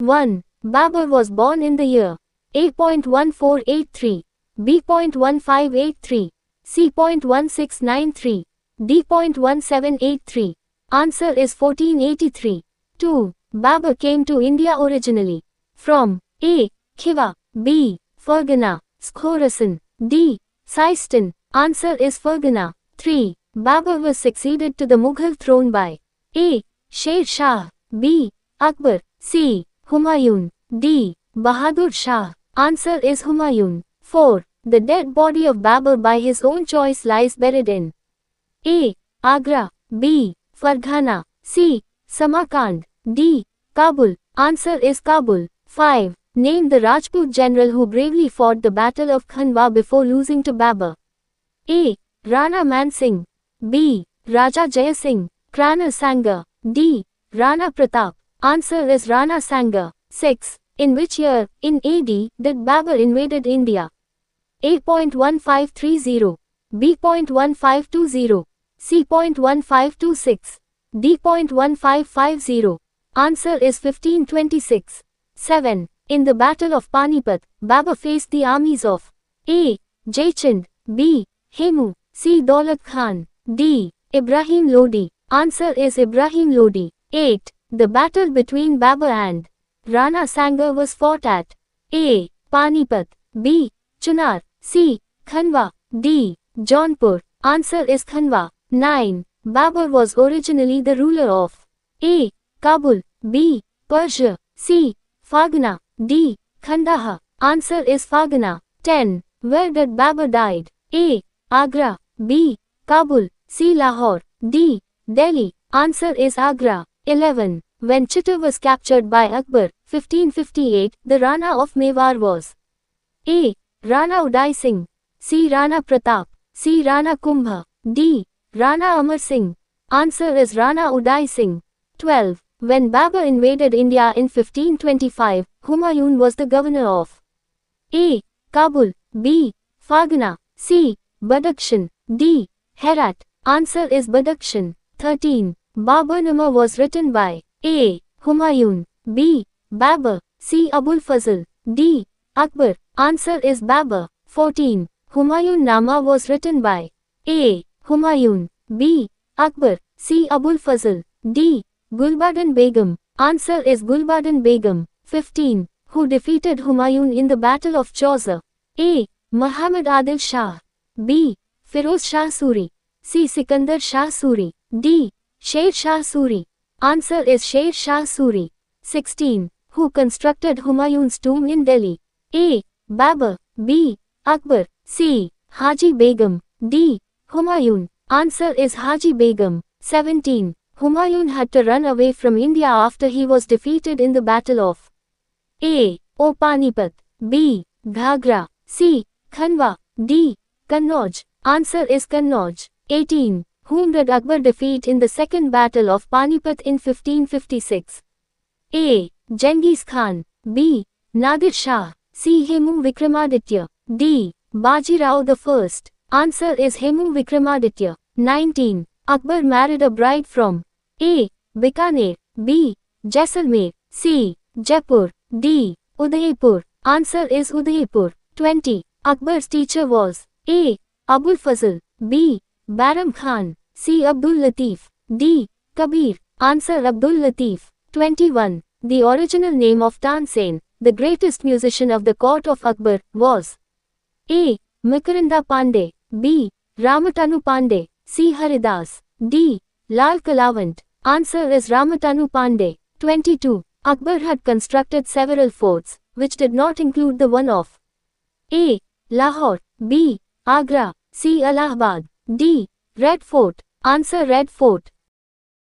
1. Babur was born in the year A.1483, B.1583, C.1693, D.1783. Answer is 1483. 2. Babur came to India originally from A. Khiva, B. Fergana, Khorasan, D. Sistan. Answer is Fergana. 3. Babur was succeeded to the Mughal throne by A. Sher Shah, B. Akbar, C. Humayun, D. Bahadur Shah. Answer is Humayun. 4. The dead body of Babur by his own choice lies buried in A. Agra, B. Farghana, C. Samarkand, D. Kabul. Answer is Kabul. 5. Name the Rajput general who bravely fought the Battle of Khanwa before losing to Babur. A. Rana Man Singh, B. Raja Jaya Singh, Rana Sanga, D. Rana Pratap. Answer is Rana Sanga. 6. In which year, in AD, did Babur invaded India? A.1530, B.1520, C.1526, D.1550. Answer is 1526. 7. In the Battle of Panipat, Babur faced the armies of A. Jaichand, B. Hemu, C. Daulat Khan, D. Ibrahim Lodi. Answer is Ibrahim Lodi. 8. The battle between Babur and Rana Sanga was fought at A. Panipat, B. Chunar, C. Khanwa, D. Jaunpur. Answer is Khanwa. 9. Babur was originally the ruler of A. Kabul, B. Persia, C. Fargana, D. Kandahar. Answer is Fargana. 10. Where did Babur died? A. Agra, B. Kabul, C. Lahore, D. Delhi. Answer is Agra. 11. When Chittor was captured by Akbar, 1558, the Rana of Mewar was A. Rana Uday Singh, C. Rana Pratap, C. Rana Kumbha, D. Rana Amar Singh. Answer is Rana Uday Singh. 12. When Babur invaded India in 1525, Humayun was the governor of A. Kabul, B. Fargana, C. Badakhshan, D. Herat. Answer is Badakhshan. 13. Baburnama was written by A. Humayun, B. Babur, C. Abul Fazl, D. Akbar. Answer is Babur. 14. Humayun Nama was written by A. Humayun, B. Akbar, C. Abul Fazl, D. Gulbadan Begum. Answer is Gulbadan Begum. 15. Who defeated Humayun in the Battle of Chausa? A. Muhammad Adil Shah, B. Firoz Shah Suri, C. Sikandar Shah Suri, D. Sher Shah Suri. Answer is Sher Shah Suri. 16. Who constructed Humayun's tomb in Delhi? A. Babur, B. Akbar, C. Haji Begum, D. Humayun. Answer is Haji Begum. 17. Humayun had to run away from India after he was defeated in the Battle of A. Panipat, B. Ghagra, C. Khanwa, D. Kannauj. Answer is Kannauj. 18. Whom did Akbar defeat in the Second Battle of Panipat in 1556? A. Genghis Khan, B. Nadir Shah, C. Hemu Vikramaditya, D. Bajirao I. Answer is Hemu Vikramaditya. 19. Akbar married a bride from A. Bikaner, B. Jaisalmer, C. Jaipur, D. Udaipur. Answer is Udaipur. 20. Akbar's teacher was A. Abul Fazl, B. Baram Khan, C. Abdul Latif, D. Kabir. Answer Abdul Latif. 21. The original name of Tansen, the greatest musician of the court of Akbar, was A. Makaranda Pandey, B. Ramatanu Pandey, C. Haridas, D. Lal Kalawant. Answer is Ramatanu Pandey. 22. Akbar had constructed several forts, which did not include the one of A. Lahore, B. Agra, C. Allahabad, D. Red Fort. Answer Red Fort.